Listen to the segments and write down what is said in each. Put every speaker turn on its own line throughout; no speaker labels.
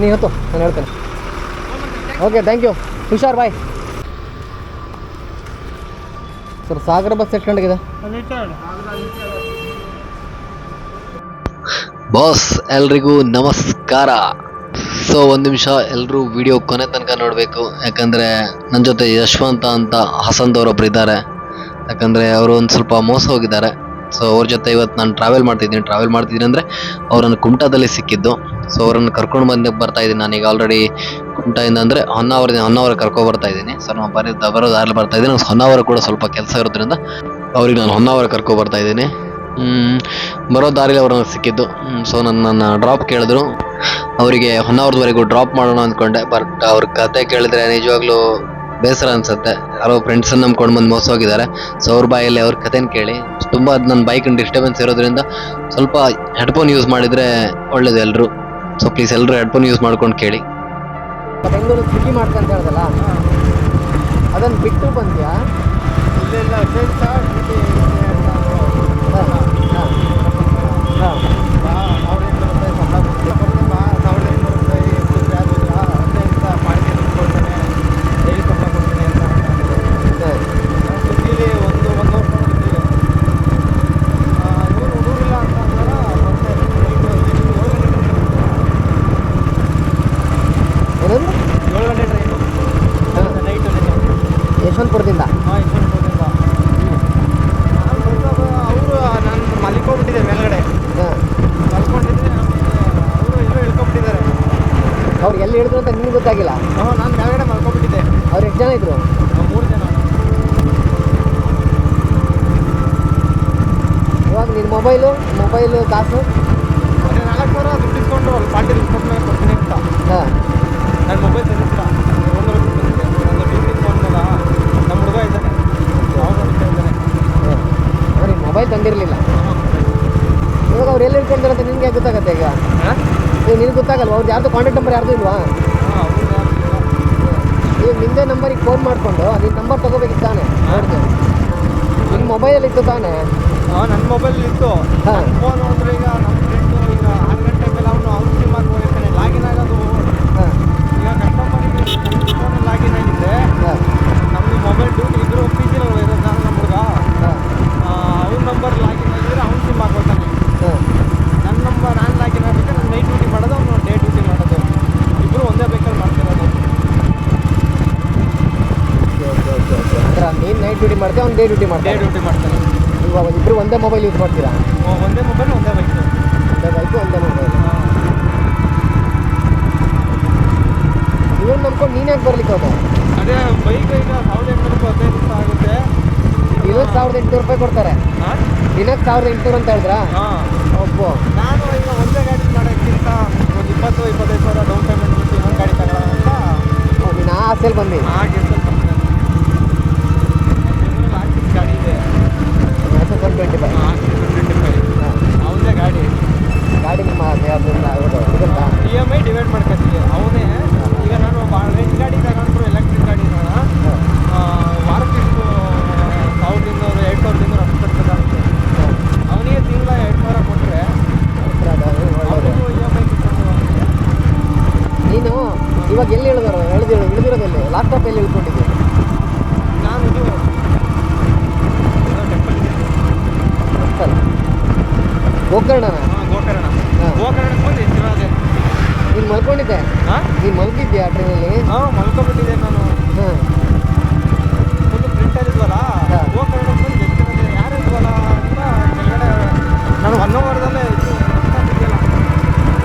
ನೀನು ಹತ್ತು, ನಾನು ಹೇಳ್ತೇನೆ. Okay, thank you. ಹುಷಾರ್, ಬಾಯ್. ಸರ್, ಸಾಗರ ಬಸ್ ಎಷ್ಟು ಗಂಟೆಗಿದೆ?
ಬಾಸ್, ಎಲ್ರಿಗೂ ನಮಸ್ಕಾರ. ಸೊ ಒಂದು ನಿಮಿಷ ಎಲ್ಲರೂ ವಿಡಿಯೋ ಕೊನೆ ತನಕ ನೋಡಬೇಕು. ಯಾಕಂದರೆ ನನ್ನ ಜೊತೆ ಯಶವಂತ ಅಂತ ಹಸಂದವರೊಬ್ರು ಇದ್ದಾರೆ. ಯಾಕಂದರೆ ಅವರು ಒಂದು ಸ್ವಲ್ಪ ಮೋಸ ಹೋಗಿದ್ದಾರೆ. ಸೊ ಅವ್ರ ಜೊತೆ ಇವತ್ತು ನಾನು ಟ್ರಾವೆಲ್ ಮಾಡ್ತಿದ್ದೀನಿ ಅಂದರೆ ಅವರನ್ನು ಕುಮಟಾದಲ್ಲಿ ಸಿಕ್ಕಿದ್ದು. ಸೊ ಅವರನ್ನು ಕರ್ಕೊಂಡು ಬರ್ತಾ ಇದ್ದೀನಿ. ನಾನೀಗ ಆಲ್ರೆಡಿ ಕುಮಟಾಯಿಂದ ಅಂದರೆ ಹೊನ್ನಾವರ ಕರ್ಕೊಂಡು ಬರ್ತಾ ಇದ್ದೀನಿ. ಸೊ ನಾವು ಬರೋ ದಾರಿಲಿ ಬರ್ತಾ ಇದ್ದೀನಿ. ಹೊನ್ನಾವರ ಕೂಡ ಸ್ವಲ್ಪ ಕೆಲಸ ಇರೋದ್ರಿಂದ ಅವ್ರಿಗೆ ನಾನು ಹೊನ್ನಾವರ ಕರ್ಕೊಂಡು ಬರ್ತಾ ಇದ್ದೀನಿ. ಬರೋ ದಾರಿಲಿ ಅವ್ರನ್ನ ಸಿಕ್ಕಿದ್ದು. ಸೊ ನನ್ನ ಡ್ರಾಪ್ ಕೇಳಿದ್ರು. ಅವರಿಗೆ ಹೊನ್ನಾವರದವರೆಗೂ ಡ್ರಾಪ್ ಮಾಡೋಣ ಅಂದ್ಕೊಂಡೆ. ಬಟ್ ಅವ್ರ ಕತೆ ಕೇಳಿದ್ರೆ ನಿಜವಾಗ್ಲೂ ಬೇಸರ ಅನ್ಸುತ್ತೆ. ಯಾರೋ ಫ್ರೆಂಡ್ಸನ್ನು ನಂಬ್ಕೊಂಡು ಬಂದು ಮೋಸ ಹೋಗಿದ್ದಾರೆ. ಸೊ ಅವ್ರ ಬಾಯಲ್ಲಿ ಅವ್ರ ಕಥೆನ ಕೇಳಿ ತುಂಬ ನನ್ನ ಬೈಕ್ ಡಿಸ್ಟರ್ಬೆನ್ಸ್ ಇರೋದ್ರಿಂದ ಸ್ವಲ್ಪ ಹೆಡ್ಫೋನ್ ಯೂಸ್ ಮಾಡಿದರೆ ಒಳ್ಳೇದು ಎಲ್ಲರೂ. ಸೊ ಪ್ಲೀಸ್ ಎಲ್ಲರೂ ಹೆಡ್ಫೋನ್ ಯೂಸ್ ಮಾಡ್ಕೊಂಡು ಕೇಳಿ.
ಬೆಂಗಳೂರು ಸ್ವಿಗ್ಗಿ ಮಾಡ್ತಂತ ಹೇಳ್ದಲ್ಲ, ಅದನ್ನು ಬಿಟ್ಟು ಬಂದ್ಯಾ?
ಇಲ್ಲ,
ಹಾಂ, ಯಶವಂತಪುರದಿಂದ.
ನಾನು ಮಲ್ಕೊಂಡ್ಬಿಟ್ಟಿದ್ದೆ ಮೇಲ್ಗಡೆ. ಮಲ್ಕೊಂಡಿದ್ದೆ, ಅವರು ಎಲ್ಲೋ ಇಳ್ಕೊಂಡ್ಬಿಟ್ಟಿದ್ದಾರೆ.
ಅವ್ರು ಎಲ್ಲಿ ಹೇಳಿದ್ರು ಅಂತ ನಿಮ್ಗೆ ಗೊತ್ತಾಗಿಲ್ಲ?
ನಾನು ಮೇಲ್ಗಡೆ ಮಲ್ಕೊಂಡ್ಬಿಟ್ಟಿದ್ದೆ.
ಅವ್ರು ಎಷ್ಟು ಜನ ಇದ್ರು?
3 ಜನ.
ಇವಾಗ ನಿನ್ನ ಮೊಬೈಲು ಕಾಸು
ಅದೇ 4,000 ದುಡ್ಡು ಇಸ್ಕೊಂಡು ಅಲ್ಲಿ ಪಾರ್ಟಿ ಇಸ್ಕೊಂಡ್ಮೇಲೆ ಕೊಡ್ತೀನಿ ಅಂತ.
ಹಾಂ,
ನನ್ನ ಮೊಬೈಲ್ ತಂದಿಲ್ಲ. ಒಂದು ಡ್ಯೂಟಿ ಫೋನ್ದಲ್ಲ, ನಮ್ಮ ಹುಡುಗ ಇದ್ದಾನೆ, ಅವ್ರು ಇದ್ದಾನೆ.
ನಿನ್ನ ಮೊಬೈಲ್ ತಂದಿರಲಿಲ್ಲ. ಇವಾಗ ಅವ್ರು ಎಲ್ಲಿ ಇಟ್ಕೊಂಡಿದ್ದಾರೆ ಅಂತ ನಿನ್ಗೆ ಗೊತ್ತಾಗತ್ತೆ? ಈಗ ನಿನಗೆ ಗೊತ್ತಾಗಲ್ವ? ಅವ್ರು ಯಾರ್ದು ಕಾಂಟ್ಯಾಕ್ಟ್ ನಂಬರ್ ಯಾರ್ದು ಇಲ್ವಾ? ಈಗ ನಿಂದೇ ನಂಬರಿಗೆ ಫೋನ್ ಮಾಡಿಕೊಂಡು ನಿನ್ನ ನಂಬರ್ ತೊಗೋಬೇಕಿತ್ತು ತಾನೆ? ನಿನ್ನ ಮೊಬೈಲಲ್ಲಿ ಇತ್ತು ತಾನೆ?
ನನ್ನ ಮೊಬೈಲ್ ಇತ್ತು. ಫೋನ್ ಅಂದರೆ ಈಗ ನಮ್ಮ ಫ್ರೆಂಡು ಈಗ 6 ಗಂಟೆ ಮೇಲೆ ಅವ್ನು ಸಿಮ್ ಹಾಕಿ ಹೋಗಿರ್ತಾನೆ. ಲಾಗಿನ್ ಆಗೋದು ಈಗ ಕಸ್ಟಮರಿಗೆ ಫೋನಲ್ಲಿ ಲಾಗಿನ್ ಆಗಿದ್ದೆ. ನಮ್ಮದು ಮೊಬೈಲ್ ಡ್ಯೂಟಿ ಇಬ್ಬರು ಪಿ.ಜಿನಲ್ಲಿ ಇರೋದು. ನಾನು ನಮ್ಮ ಹುಡುಗ ಅವ್ನ ನಂಬರ್ ಲಾಗಿನ್ ಆಗಿದ್ರೆ ಅವ್ನು ಸಿಮ್ ಹಾಕೋತಾನೆ. ನನ್ನ ನಂಬರ್ ನಾನು ಲಾಗಿನ್ ಆಗಿದ್ರೆ ನಾನು ನೈಟ್ ಡ್ಯೂಟಿ ಮಾಡೋದು, ಅವ್ನು ಡೇ ಡ್ಯೂಟಿ ಮಾಡೋದು. ಇಬ್ಬರು ಒಂದೇ ಬೈಕಲ್ಲಿ ಮಾಡ್ತಿರೋದು.
ಅಂದ್ರೆ ನೀನು ನೈಟ್ ಡ್ಯೂಟಿ ಮಾಡ್ತೀಯ, ಅವ್ನು ಡೇ ಡ್ಯೂಟಿ ಮಾಡ್ತಾನೆ. ಇವಾಗ ಇಬ್ಬರು ಒಂದೇ ಮೊಬೈಲ್ ಯೂಸ್ ಮಾಡ್ತೀರಾ?
ಒಂದೇ ಮೊಬೈಲ್ ಒಂದೇ ಬೈಕು.
ಒಂದೇ ಮೊಬೈಲ್. ಇವನು ನಂಬ್ಕೊಂಡು ನೀನು ಯಾಕೆ ಬರ್ಲಿಕ್ಕೆ ಹೋದ?
ಅದೇ ಬೈಕ್ ಈಗ 1,800 ರೂಪಾಯಿ 15 ದಿವಸ ಆಗುತ್ತೆ.
ದಿನಕ್ಕೆ 1,800 ರೂಪಾಯಿ ಕೊಡ್ತಾರೆ. ದಿನಕ್ಕೆ 1,800 ಅಂತ ಹೇಳಿದ್ರಾ? ಒಪ್ಪು.
ನಾನು ಈಗ ಒಂದೇ ಗಾಡಿ ಮಾಡೋಕ್ಕಿಂತ ಒಂದು 20-25 ಸಾವಿರ ಡೌನ್ ಪೇಮೆಂಟ್ ಬಿಟ್ಟು ಇನ್ನೊಂದು ಗಾಡಿ ತಗೊಳ್ಳೋಣ ಅಂತ
ನೀನು ಆ ಆಸೆಯಲ್ಲಿ ಬಂದಿ?
ಆ ಗೆಲ್ಸಲ್ಲಿ ಬಂದೆ. ಆರ್ಟಿಸ್ ಗಾಡಿ ಇದೆ,
125.
ಅವನೇ ಗಾಡಿ
ನಿಮ್ಮ ಇದೆಲ್ಲ
EMI ಡಿವೈಡ್ ಮಾಡ್ಕೊತೀವಿ. ಅವನೇ ಈಗ ನಾನು ರೆಂಟ್ ಗಾಡಿ ತಗೊಂಡ್ರು ಎಲೆಕ್ಟ್ರಿಕ್ ಗಾಡಿನ ವಾರಕ್ಕೆ 1,000-2,000 ಅಷ್ಟು ಕಟ್ಬೇಕಾಗುತ್ತೆ. ಅವನಿಗೆ ತಿಂಗಳ 2,000 ಕೊಟ್ಟರೆ EMI
ನೀನು ಇವಾಗ ಎಲ್ಲಿ ಇಳಿದಿರೋದಲ್ಲಿ ಲಾಸ್ಟ್ ಸ್ಟಾಪ್ ಎಲ್ಲಿ ಇಳ್ಕೊಂಡಿದ್ದೆ?
ನಾನು ಇದು
ಗೋಕರ್ಣನ?
ಗೋಕರ್ಣಕ್ಕೆ ಬಂದು ಹೆಚ್ಚಿರೋದೆ.
ನೀನು ಮಲ್ಕೊಂಡಿದ್ದೆ? ನೀನು ಮಲ್ಗಿದ್ಯಾ ಟ್ರೈನಲ್ಲಿ?
ಮಲ್ಕೊಂಡ್ಬಿಟ್ಟಿದ್ದೆ ನಾನು. ಫುಲ್ಲು ಪ್ರಿಂಟಲ್ಲಿದ್ವಲ್ಲ, ಗೋಕರ್ಣಕ್ಕೆ ಬಂದು ಹೆಚ್ಚಿರೋದೆ. ಯಾರು ಇದ್ವಲ್ಲ ಅಂತ ಕೆಳಗಡೆ ನಾನು 1 ಅವರ್ದಲ್ಲೇ ಇದೆಯಲ್ಲ,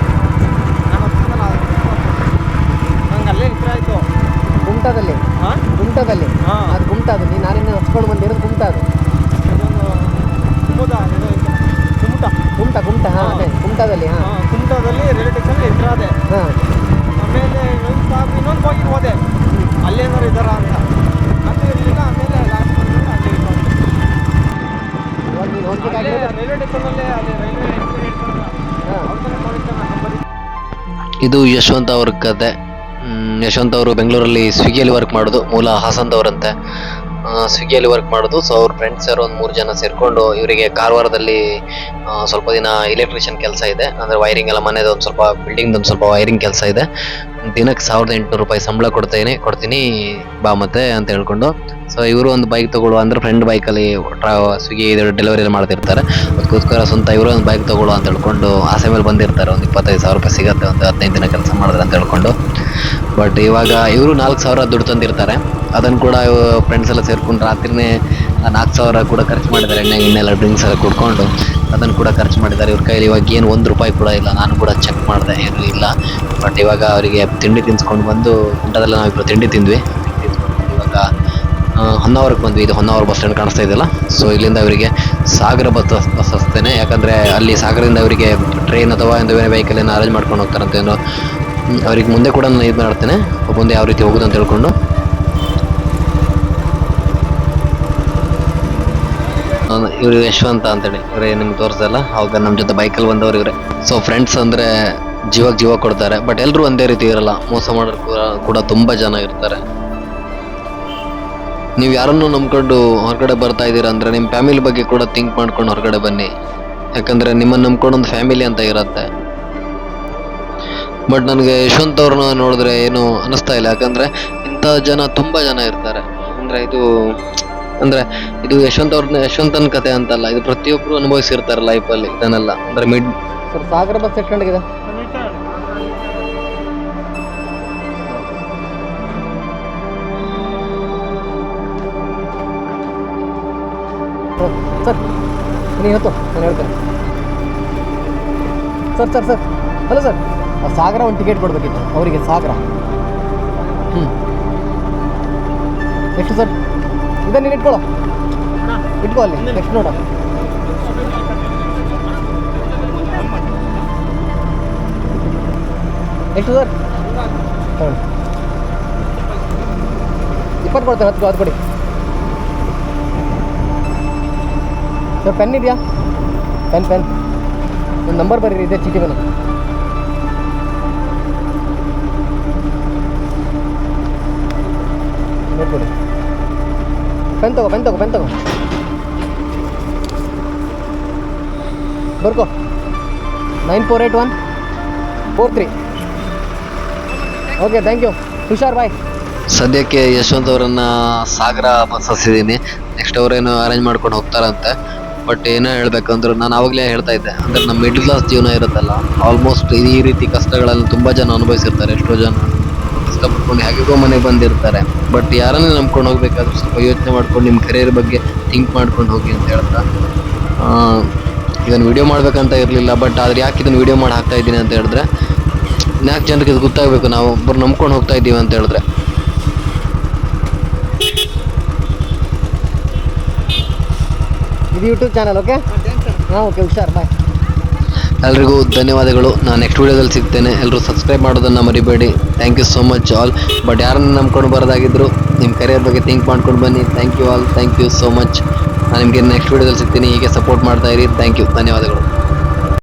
ನಾನು ಹತ್ತಿದ್ದಲ್ಲ, ನಂಗೆ ಅಲ್ಲೇ ನಿದ್ರೆ ಆಯಿತು.
ಕುಮಟಾದಲ್ಲಿ? ಕುಮಟಾದಲ್ಲಿ? ಅದು ಕುಮಟಾದು. ನೀನು ನಾನಿಂದ ಹಚ್ಕೊಂಡು ಬಂದಿರೋದು ಕುಮಟಾ. ಅದು ಕುಮಟಾ. ಹಾಂ, ಅದೇ ಕುಮಟಾದಲ್ಲಿ.
ಕುಮಟಾದಲ್ಲಿ ರಿಲೇಟಿವ್ಸಲ್ಲಿ ಇದ್ರಾದೆ. ಆಮೇಲೆ ಇನ್ನೊಂದು ಹೋಗಿ ಹೋದೆ, ಅಲ್ಲೇನಾರು ಇದ್ದಾರ ಅಂತ. ಅದು ಇರಲಿಲ್ಲ. ಆಮೇಲೆ ಲಾಸ್ಟ್ ಅಲ್ಲಿ ರೈಲ್ವೆ ಸ್ಟೇಷನಲ್ಲೇ ಅದೇ ರೈಲ್ವೆ
ಇದು ಯಶವಂತ್ ಅವ್ರ ಕತೆ. ಯಶವಂತ್ ಅವರು ಬೆಂಗಳೂರಲ್ಲಿ ಸ್ವಿಗ್ಗಿಯಲ್ಲಿ ವರ್ಕ್ ಮಾಡೋದು. ಮೂಲ ಹಾಸನದವರಂತೆ. ಸ್ವಿಗ್ಗಿಯಲ್ಲಿ ವರ್ಕ್ ಮಾಡೋದು. ಸೊ ಅವ್ರ ಫ್ರೆಂಡ್ಸ್ ಯಾರು ಒಂದು 3 ಜನ ಸೇರ್ಕೊಂಡು ಇವರಿಗೆ ಕಾರವಾರದಲ್ಲಿ ಸ್ವಲ್ಪ ದಿನ ಎಲೆಕ್ಟ್ರಿಷಿಯನ್ ಕೆಲಸ ಇದೆ, ಅಂದ್ರೆ ವೈರಿಂಗ್ ಎಲ್ಲ ಮನೆದು ಒಂದು ಸ್ವಲ್ಪ ಬಿಲ್ಡಿಂಗ್ ಒಂದು ಸ್ವಲ್ಪ ವೈರಿಂಗ್ ಕೆಲಸ ಇದೆ. ದಿನಕ್ಕೆ 1800 ರೂಪಾಯಿ ಸಂಬಳ ಕೊಡ್ತೀನಿ ಬಾ ಮತ್ತೆ ಅಂತ ಹೇಳ್ಕೊಂಡು. ಸೊ ಇವರು ಒಂದು ಬೈಕ್ ತಗೊಳ್ಳುವ ಅಂದ್ರೆ ಫ್ರೆಂಡ್ ಬೈಕಲ್ಲಿ ಸ್ವಿಗ್ಗಿ ಡೆಲಿವರಿ ಮಾಡ್ತಿರ್ತಾರೆ. ಅದಕ್ಕೋಸ್ಕರ ಸ್ವಂತ ಇವರು ಒಂದು ಬೈಕ್ ತಗೊಳ್ಳುವ ಅಂತ ಹೇಳ್ಕೊಂಡು ಆಸೆ ಮೇಲೆ ಬಂದಿರ್ತಾರೆ. ಒಂದು 25,000 ರೂಪಾಯಿ ಸಿಗುತ್ತೆ ಒಂದು 15 ದಿನ ಕೆಲಸ ಮಾಡಿದ್ರೆ ಅಂತ ಹೇಳ್ಕೊಂಡು. ಬಟ್ ಇವಾಗ ಇವರು 4,000 ದುಡ್ಡು ತಂದಿರ್ತಾರೆ. ಅದನ್ನು ಕೂಡ ಫ್ರೆಂಡ್ಸ್ ಎಲ್ಲ ಸೇರ್ಕೊಂಡು ರಾತ್ರಿನೇ 4,000 ಕೂಡ ಖರ್ಚು ಮಾಡಿದ್ದಾರೆ. ಎಣ್ಣೆಲ್ಲ ಡ್ರಿಂಕ್ಸ್ ಎಲ್ಲ ಕುಡ್ಕೊಂಡು ಅದನ್ನು ಕೂಡ ಖರ್ಚು ಮಾಡಿದ್ದಾರೆ. ಇವ್ರ ಕೈಲಿ ಇವಾಗ ಏನು 1 ರೂಪಾಯಿ ಕೂಡ ಇಲ್ಲ. ನಾನು ಕೂಡ ಚೆಕ್ ಮಾಡಿದೆ, ಏನು ಇಲ್ಲ. ಬಟ್ ಇವಾಗ ಅವರಿಗೆ ತಿಂಡಿ ತಿನ್ಸ್ಕೊಂಡು ಬಂದು ಊಟದಲ್ಲ ನಾವಿಬ್ಬರು ತಿಂಡಿ ತಿಂದ್ವಿ. ಇವಾಗ ಹೊನ್ನಾವರಕ್ಕೆ ಬಂದ್ವಿ. ಇದು ಹೊನ್ನಾವರ ಬಸ್ ಸ್ಟ್ಯಾಂಡ್ ಕಾಣಿಸ್ತಾ ಇದೆಯಲ್ಲ. ಸೊ ಇಲ್ಲಿಂದ ಅವರಿಗೆ ಸಾಗರ ಬಸ್ ಹಚ್ತೇನೆ, ಯಾಕಂದರೆ ಅಲ್ಲಿ ಸಾಗರದಿಂದ ಅವರಿಗೆ ಟ್ರೈನ್ ಅಥವಾ ಒಂದು ಬೇರೆ ವೆಹಿಕಲನ್ನು ಅರೇಂಜ್ ಮಾಡ್ಕೊಂಡು ಹೋಗ್ತಾರಂತ ಏನೋ. ಅವ್ರಿಗೆ ಮುಂದೆ ಕೂಡ ನಾನು ಇದು ಮಾಡ್ತೇನೆ, ಮುಂದೆ ಯಾವ ರೀತಿ ಹೋಗೋದು ಅಂತ ಹೇಳ್ಕೊಂಡು. ಇವರು ಯಶವಂತ ಅಂತೇಳಿ ಇವರೇ ನಿಮ್ಗೆ ತೋರಿಸಲ್ಲ, ಅವಾಗ ನಮ್ಮ ಜೊತೆ ಬೈಕಲ್ಲಿ ಬಂದವರು ಇವರೇ. ಸೊ ಫ್ರೆಂಡ್ಸ್ ಅಂದರೆ ಜೀವ ಕೊಡ್ತಾರೆ. ಬಟ್ ಎಲ್ಲರೂ ಒಂದೇ ರೀತಿ ಇರಲ್ಲ, ಮೋಸ ಮಾಡೋರು ಕೂಡ ತುಂಬ ಜನ ಇರ್ತಾರೆ. ನೀವು ಯಾರನ್ನು ನಂಬ್ಕೊಂಡು ಹೊರಗಡೆ ಬರ್ತಾ ಇದ್ದೀರಾ ಅಂದರೆ ನಿಮ್ಮ ಫ್ಯಾಮಿಲಿ ಬಗ್ಗೆ ಕೂಡ ಥಿಂಕ್ ಮಾಡ್ಕೊಂಡು ಹೊರಗಡೆ ಬನ್ನಿ. ಯಾಕಂದರೆ ನಿಮ್ಮನ್ನು ನಂಬ್ಕೊಂಡು ಒಂದು ಫ್ಯಾಮಿಲಿ ಅಂತ ಇರುತ್ತೆ. ಬಟ್ ನನಗೆ ಯಶವಂತ್ ಅವ್ರನ್ನ ನೋಡಿದ್ರೆ ಏನು ಅನ್ನಿಸ್ತಾ ಇಲ್ಲ, ಯಾಕಂದರೆ ಇಂಥ ಜನ ತುಂಬ ಜನ ಇರ್ತಾರೆ. ಅಂದರೆ ಇದು ಯಶವಂತನ ಕತೆ ಅಂತಲ್ಲ, ಇದು ಪ್ರತಿಯೊಬ್ಬರು ಅನುಭವಿಸಿರ್ತಾರೆ ಲೈಫಲ್ಲಿ ಇದನ್ನೆಲ್ಲ. ಅಂದರೆ
ಸರ್ ಸಾಗರ ಬಸ್ ಎಷ್ಟು ಗಂಟೆಗಿದೆ? ಸರ್ ನೀವು ಹೊತ್ತು ನಾನು ಹೇಳ್ತೇನೆ. ಸರ್ ಹಲೋ ಸರ್, ಸಾಗರ ಒಂದು ಟಿಕೆಟ್ ಕೊಡಬೇಕಿತ್ತು ಅವರಿಗೆ. ಸಾಗರ ಎಷ್ಟು ಸರ್? ಇದನ್ನು ನೀನು ಇಟ್ಕೋ ಅಲ್ಲಿ ನೆಕ್ಸ್ಟ್ ನೋಡ. ಎಷ್ಟು ಸರ್? 20 ಕೊಡ್ತೇನೆ, 10 ಕೊಡಿ ಸರ್. ಪೆನ್ ಇದೆಯಾ? ಪೆನ್ ಒಂದು ನಂಬರ್ ಬರೀರಿ, ಇದೆ ಚೀಟಿ ಮೇಲೆ. ನೋಡ್ಕೊಡಿ. ಪೆನ್ ತಗೋ ಬರ್ಕೋ. 948143. Okay, thank you. ಹುಷಾರ್, ಬಾಯ್.
ಸದ್ಯಕ್ಕೆ ಯಶವಂತ್ ಅವರನ್ನ ಸಾಗರ ಬಸ್ ಹತ್ತಿದ್ದೀನಿ. ನೆಕ್ಸ್ಟ್ ಅವರೇನು ಅರೇಂಜ್ ಮಾಡ್ಕೊಂಡು ಹೋಗ್ತಾರಂತೆ. ಬಟ್ ಏನೋ ಹೇಳ್ಬೇಕಂದ್ರೆ ನಾನು ಆವಾಗಲೇ ಹೇಳ್ತಾ ಇದ್ದೆ, ಅಂದರೆ ನಮ್ಮ ಮಿಡ್ಲ್ ಕ್ಲಾಸ್ ಜೀವನ ಇರುತ್ತಲ್ಲ, ಆಲ್ಮೋಸ್ಟ್ ಈ ರೀತಿ ಕಷ್ಟಗಳಲ್ಲಿ ತುಂಬ ಜನ ಅನುಭವಿಸಿರ್ತಾರೆ. ಎಷ್ಟೋ ಜನ ಕಷ್ಟಪಟ್ಕೊಂಡು ಹೇಗೋ ಮನೆಗೆ ಬಂದಿರ್ತಾರೆ. ಬಟ್ ಯಾರನ್ನೇ ನಂಬ್ಕೊಂಡು ಹೋಗ್ಬೇಕಾದ್ರೂ ಸ್ವಲ್ಪ ಯೋಚನೆ ಮಾಡ್ಕೊಂಡು ನಿಮ್ಮ ಕರಿಯರ್ ಬಗ್ಗೆ ಥಿಂಕ್ ಮಾಡ್ಕೊಂಡು ಹೋಗಿ ಅಂತ ಹೇಳ್ತಾ. ಇದನ್ನು ವಿಡಿಯೋ ಮಾಡ್ಬೇಕಂತ ಇರಲಿಲ್ಲ, ಬಟ್ ಆದ್ರೆ ಯಾಕೆ ಇದನ್ನು ವಿಡಿಯೋ ಮಾಡಿ ಹಾಕ್ತಾ ಇದ್ದೀನಿ ಅಂತ ಹೇಳಿದ್ರೆ, 4 ಜನರಿಗೆ ಇದು ಗೊತ್ತಾಗಬೇಕು, ನಾವು ಒಬ್ಬರು ನಂಬ್ಕೊಂಡು ಹೋಗ್ತಾ ಇದ್ದೀವಿ ಅಂತ ಹೇಳಿದ್ರೆ.
ಇದು ಯೂಟ್ಯೂಬ್ ಚಾನಲ್. ಓಕೆ, ಓಕೆ, ಹುಷಾರ್, ಬಾಯ್.
ಎಲ್ರಿಗೂ ಧನ್ಯವಾದಗಳು. ನಾನು ನೆಕ್ಸ್ಟ್ ವೀಡಿಯೋದಲ್ಲಿ ಸಿಗ್ತೇನೆ. ಎಲ್ಲರೂ ಸಬ್ಸ್ಕ್ರೈಬ್ ಮಾಡೋದನ್ನು ಮರಿಬೇಡಿ. Thank you so much all. But ಯಾರನ್ನ ನಂಬ್ಕೊಂಡು ಬರೋದಾಗಿದ್ರು ನಿಮ್ಮ ಕರಿಯರ್ ಬಗ್ಗೆ ಥಿಂಕ್ ಮಾಡ್ಕೊಂಡು ಬನ್ನಿ. Thank you all, thank you so much. ನಾನು ನಿಮಗೆ ನೆಕ್ಸ್ಟ್ ವೀಡಿಯೋದಲ್ಲಿ ಸಿಗ್ತೀನಿ. ಹೀಗೆ ಸಪೋರ್ಟ್ ಮಾಡ್ತಾ ಇರಿ. ಥ್ಯಾಂಕ್ ಯು, ಧನ್ಯವಾದಗಳು.